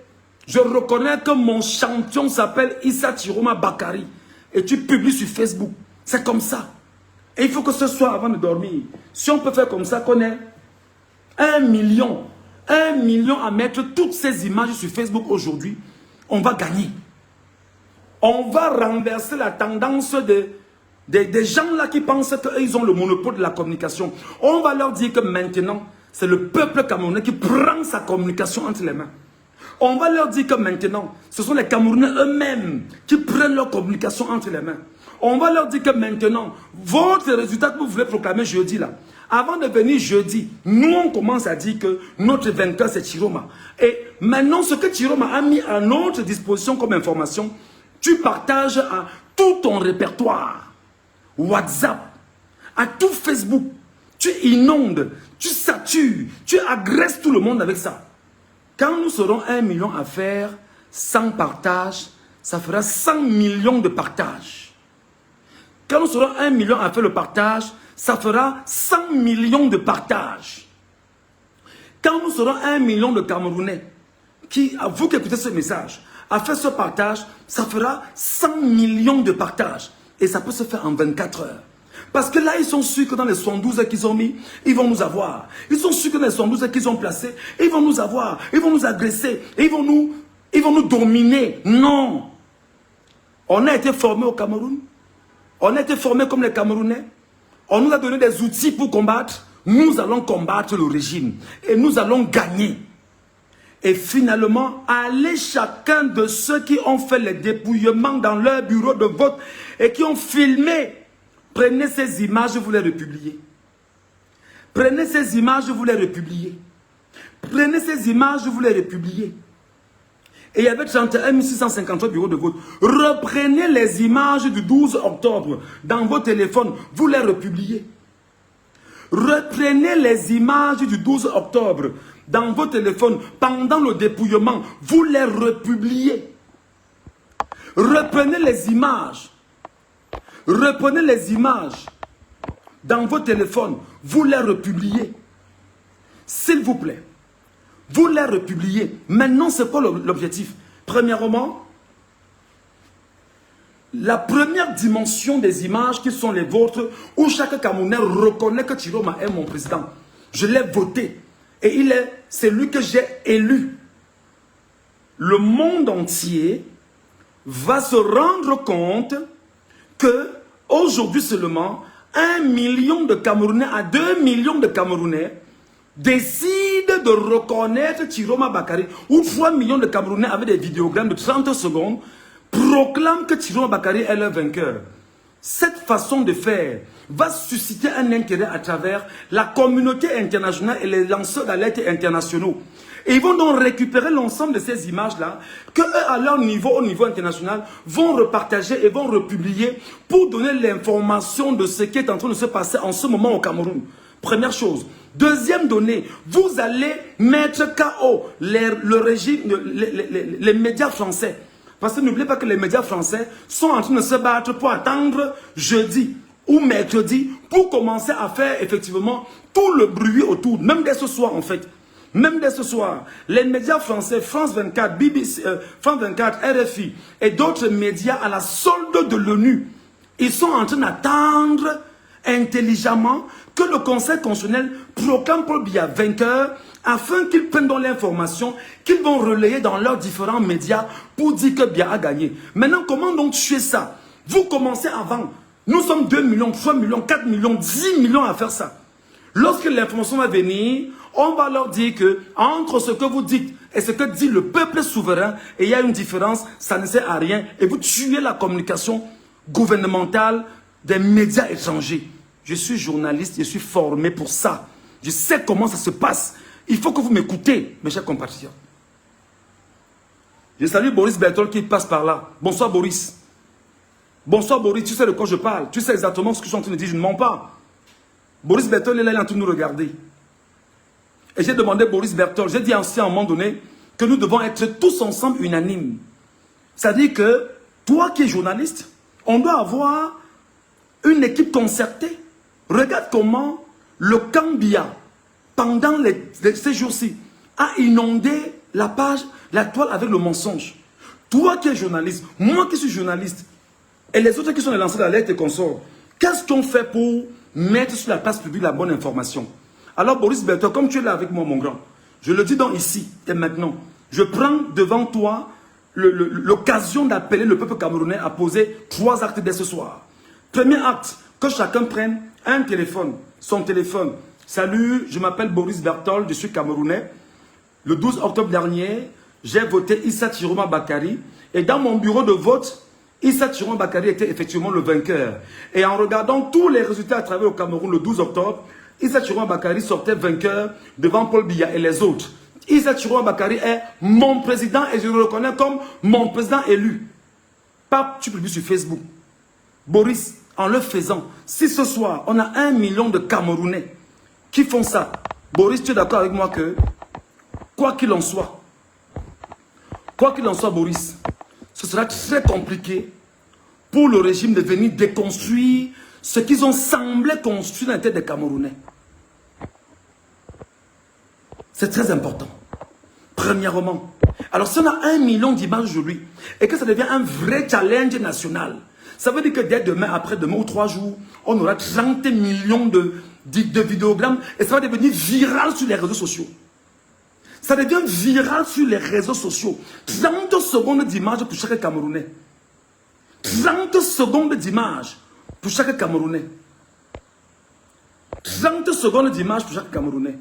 Je reconnais que mon champion s'appelle Issa Chiroma Bakary. Et tu publies sur Facebook. C'est comme ça. Et il faut que ce soit avant de dormir. Si on peut faire comme ça, qu'on ait 1 million à mettre toutes ces images sur Facebook aujourd'hui, on va gagner. On va renverser la tendance des gens là qui pensent qu'ils ont le monopole de la communication. On va leur dire que maintenant, c'est le peuple camerounais qui prend sa communication entre les mains. On va leur dire que maintenant, ce sont les Camerounais eux-mêmes qui prennent leur communication entre les mains. On va leur dire que maintenant, votre résultat que vous voulez proclamer jeudi là, avant de venir jeudi, nous on commence à dire que notre vainqueur c'est Chiroma. Et maintenant, ce que Chiroma a mis à notre disposition comme information, tu partages à tout ton répertoire, WhatsApp, à tout Facebook. Tu inondes, tu satures, tu agresses tout le monde avec ça. Quand nous serons 1 million à faire 100 partages, ça fera 100 millions de partages. Quand nous serons 1 million à faire le partage, ça fera 100 millions de partages. Quand nous serons 1 million de Camerounais, vous qui écoutez ce message, à faire ce partage, ça fera 100 millions de partages. Et ça peut se faire en 24 heures. Parce que là, ils sont sûrs que dans les 72 heures qu'ils ont mis, ils vont nous avoir. Ils sont sûrs que dans les 72 heures qu'ils ont placés, ils vont nous avoir. Ils vont nous agresser. Ils vont nous dominer. Non. On a été formés au Cameroun. On a été formés comme les Camerounais. On nous a donné des outils pour combattre. Nous allons combattre le régime. Et nous allons gagner. Et finalement, allez chacun de ceux qui ont fait les dépouillements dans leur bureau de vote et qui ont filmé. Prenez ces images, vous les republiez. Prenez ces images, vous les republiez. Prenez ces images, vous les republiez. Et il y avait 31 653 bureaux de vote. Reprenez les images du 12 octobre dans vos téléphones, vous les republiez. Reprenez les images du 12 octobre dans vos téléphones pendant le dépouillement, vous les republiez. Reprenez les images. Reprenez les images dans vos téléphones, vous les republiez. S'il vous plaît, vous les republiez. Maintenant, c'est quoi l'objectif? Premièrement, la première dimension des images qui sont les vôtres, où chaque Camerounais reconnaît que Chiroma est mon président. Je l'ai voté et c'est lui que j'ai élu. Le monde entier va se rendre compte que aujourd'hui seulement 1 million de Camerounais à 2 millions de Camerounais décident de reconnaître Chiroma Bakary, ou 3 millions de Camerounais avec des vidéogrammes de 30 secondes proclament que Chiroma Bakary est leur vainqueur. Cette façon de faire va susciter un intérêt à travers la communauté internationale et les lanceurs d'alerte internationaux. Et ils vont donc récupérer l'ensemble de ces images-là, que eux, à leur niveau, au niveau international, vont repartager et vont republier pour donner l'information de ce qui est en train de se passer en ce moment au Cameroun. Première chose. Deuxième donnée, vous allez mettre KO le régime, les médias français. Parce que n'oubliez pas que les médias français sont en train de se battre pour attendre jeudi ou mercredi pour commencer à faire effectivement tout le bruit autour, même dès ce soir en fait. Même dès ce soir, les médias français, France 24, BBC, France 24, RFI et d'autres médias à la solde de l'ONU, ils sont en train d'attendre intelligemment que le Conseil constitutionnel proclame Paul Biya vainqueur afin qu'ils prennent dans l'information qu'ils vont relayer dans leurs différents médias pour dire que Biya a gagné. Maintenant, comment donc tuer ça? Vous commencez avant. Nous sommes 2 millions, 3 millions, 4 millions, 10 millions à faire ça. Lorsque l'information va venir, on va leur dire que entre ce que vous dites et ce que dit le peuple souverain, et il y a une différence, ça ne sert à rien. Et vous tuez la communication gouvernementale des médias étrangers. Je suis journaliste, je suis formé pour ça. Je sais comment ça se passe. Il faut que vous m'écoutez, mes chers compatriotes. Je salue Boris Bertol qui passe par là. Bonsoir Boris. Bonsoir Boris, tu sais de quoi je parle. Tu sais exactement ce que je suis en train de dire, je ne mens pas. Boris Bertol est là, il est en train de nous regarder. Et j'ai demandé à Boris Bertol, j'ai dit aussi à un moment donné que nous devons être tous ensemble unanimes. C'est-à-dire que toi qui es journaliste, on doit avoir une équipe concertée. Regarde comment le camp Biya, pendant ces jours-ci, a inondé la page, la toile avec le mensonge. Toi qui es journaliste, moi qui suis journaliste, et les autres qui sont les lanceurs d'alerte et consorts, qu'est-ce qu'on fait pour mettre sur la place publique la bonne information? Alors Boris Bertol, comme tu es là avec moi mon grand, je le dis donc ici et maintenant, je prends devant toi l'occasion d'appeler le peuple camerounais à poser 3 actes dès ce soir. Premier acte, que chacun prenne un téléphone, son téléphone. Salut, je m'appelle Boris Bertol, je suis camerounais. Le 12 octobre dernier, j'ai voté Issa Chiroma Bakary. Et dans mon bureau de vote, Issa Chiroma Bakary était effectivement le vainqueur. Et en regardant tous les résultats à travers le Cameroun le 12 octobre, Issa Chiroma Bakary sortait vainqueur devant Paul Biya et les autres. Issa Chiroma Bakary est mon président et je le reconnais comme mon président élu. Pape, tu publies sur Facebook. Boris, en le faisant, si ce soir, on a 1 million de Camerounais qui font ça, Boris, tu es d'accord avec moi que, quoi qu'il en soit, Boris, ce sera très compliqué pour le régime de venir déconstruire ce qu'ils ont semblé construire dans la tête des Camerounais. C'est très important. Premièrement, alors si on a 1 million d'images aujourd'hui et que ça devient un vrai challenge national, ça veut dire que dès demain, après-demain ou 3 jours, on aura 30 millions de vidéogrammes et ça va devenir viral sur les réseaux sociaux. Ça devient viral sur les réseaux sociaux. 30 secondes d'image pour chaque Camerounais. 30 secondes d'image pour chaque Camerounais. 30 secondes d'image pour chaque Camerounais.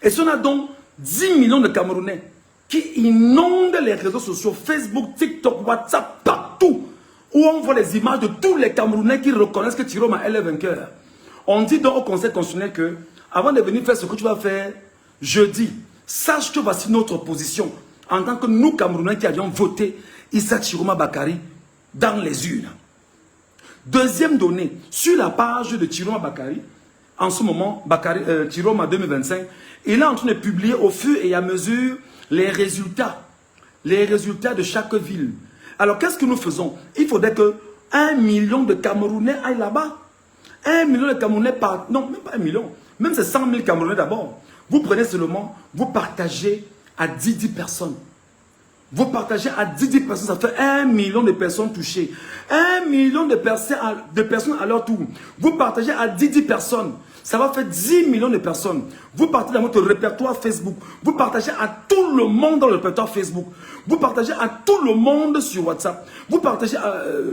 Et si on a donc 10 millions de Camerounais qui inondent les réseaux sociaux, Facebook, TikTok, WhatsApp, partout, où on voit les images de tous les Camerounais qui reconnaissent que Chiroma est le vainqueur. On dit donc au Conseil constitutionnel que, avant de venir faire ce que tu vas faire jeudi, sache que voici notre position en tant que nous Camerounais qui avions voté Issa Chiroma Bakary dans les urnes. Deuxième donnée, sur la page de Chiroma Bakary, en ce moment, Chiroma 2025, il est en train de publier au fur et à mesure les résultats de chaque ville. Alors qu'est-ce que nous faisons? Il faudrait que 1 million de Camerounais aillent là-bas. 1 million de Camerounais par... Non, même pas 1 million. Même c'est 100 000 Camerounais d'abord. Vous prenez seulement, vous partagez à 10 personnes. Vous partagez à 10 personnes, ça fait 1 million de personnes touchées. 1 million de personnes à leur tour. Vous partagez à 10 personnes. Ça va faire 10 millions de personnes. Vous partagez dans votre répertoire Facebook. Vous partagez à tout le monde dans le répertoire Facebook. Vous partagez à tout le monde sur WhatsApp. Vous partagez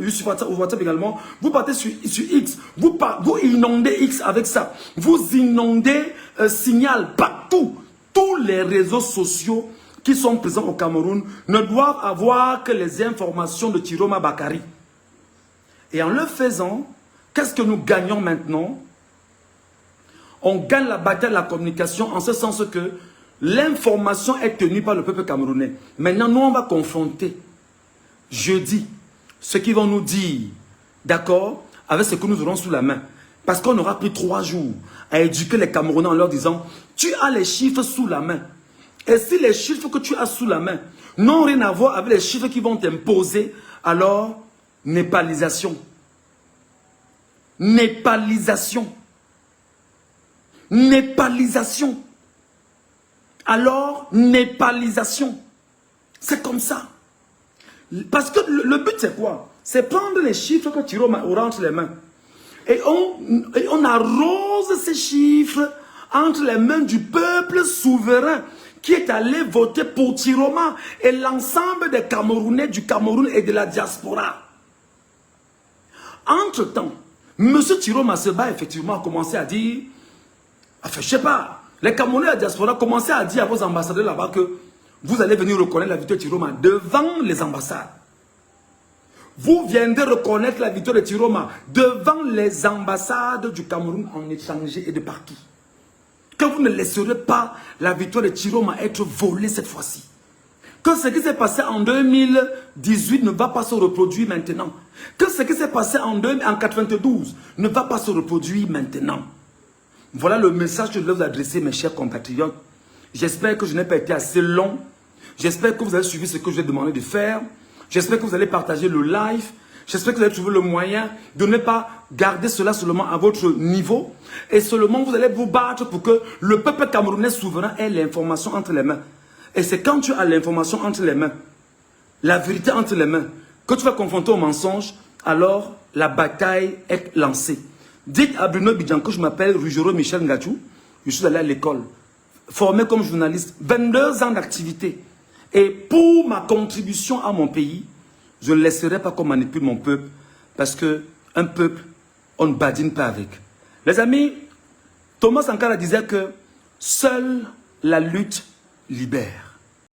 sur WhatsApp également. Vous partagez sur X. Vous inondez X avec ça. Vous inondez Signal partout. Tous les réseaux sociaux qui sont présents au Cameroun ne doivent avoir que les informations de Chiroma Bakary. Et en le faisant, qu'est-ce que nous gagnons maintenant? On gagne la bataille de la communication en ce sens que l'information est tenue par le peuple camerounais. Maintenant, nous, on va confronter jeudi ce qu'ils vont nous dire, d'accord, avec ce que nous aurons sous la main. Parce qu'on aura pris 3 jours à éduquer les Camerounais en leur disant, tu as les chiffres sous la main. Et si les chiffres que tu as sous la main n'ont rien à voir avec les chiffres qui vont t'imposer, alors Népalisation. Népalisation. Népalisation. Alors, népalisation. C'est comme ça. Parce que le but, c'est quoi? C'est prendre les chiffres que Tiroma aura entre les mains. Et on arrose ces chiffres entre les mains du peuple souverain qui est allé voter pour Tiroma et l'ensemble des Camerounais du Cameroun et de la diaspora. Entre-temps, M. Tiroma Seba, effectivement, a commencé à dire, enfin, je ne sais pas, les Camerounais de la diaspora commençaient à dire à vos ambassadeurs là-bas que vous allez venir reconnaître la victoire de Tiroma devant les ambassades. Vous viendrez reconnaître la victoire de Tiroma devant les ambassades du Cameroun en étranger et de partout. Que vous ne laisserez pas la victoire de Tiroma être volée cette fois-ci. Que ce qui s'est passé en 2018 ne va pas se reproduire maintenant. Que ce qui s'est passé en 1992 ne va pas se reproduire maintenant. Voilà le message que je vais vous adresser, mes chers compatriotes. J'espère que je n'ai pas été assez long. J'espère que vous avez suivi ce que je vous ai demandé de faire. J'espère que vous allez partager le live. J'espère que vous allez trouver le moyen de ne pas garder cela seulement à votre niveau. Et seulement vous allez vous battre pour que le peuple camerounais souverain ait l'information entre les mains. Et c'est quand tu as l'information entre les mains, la vérité entre les mains, que tu vas confronter au mensonge, alors la bataille est lancée. Dites à Bruno Bidjan que je m'appelle Ruggiero Michel Ngachou. Je suis allé à l'école, formé comme journaliste, 22 ans d'activité. Et pour ma contribution à mon pays, je ne laisserai pas qu'on manipule mon peuple, parce qu'un peuple, on ne badine pas avec. Les amis, Thomas Sankara disait que seule la lutte libère.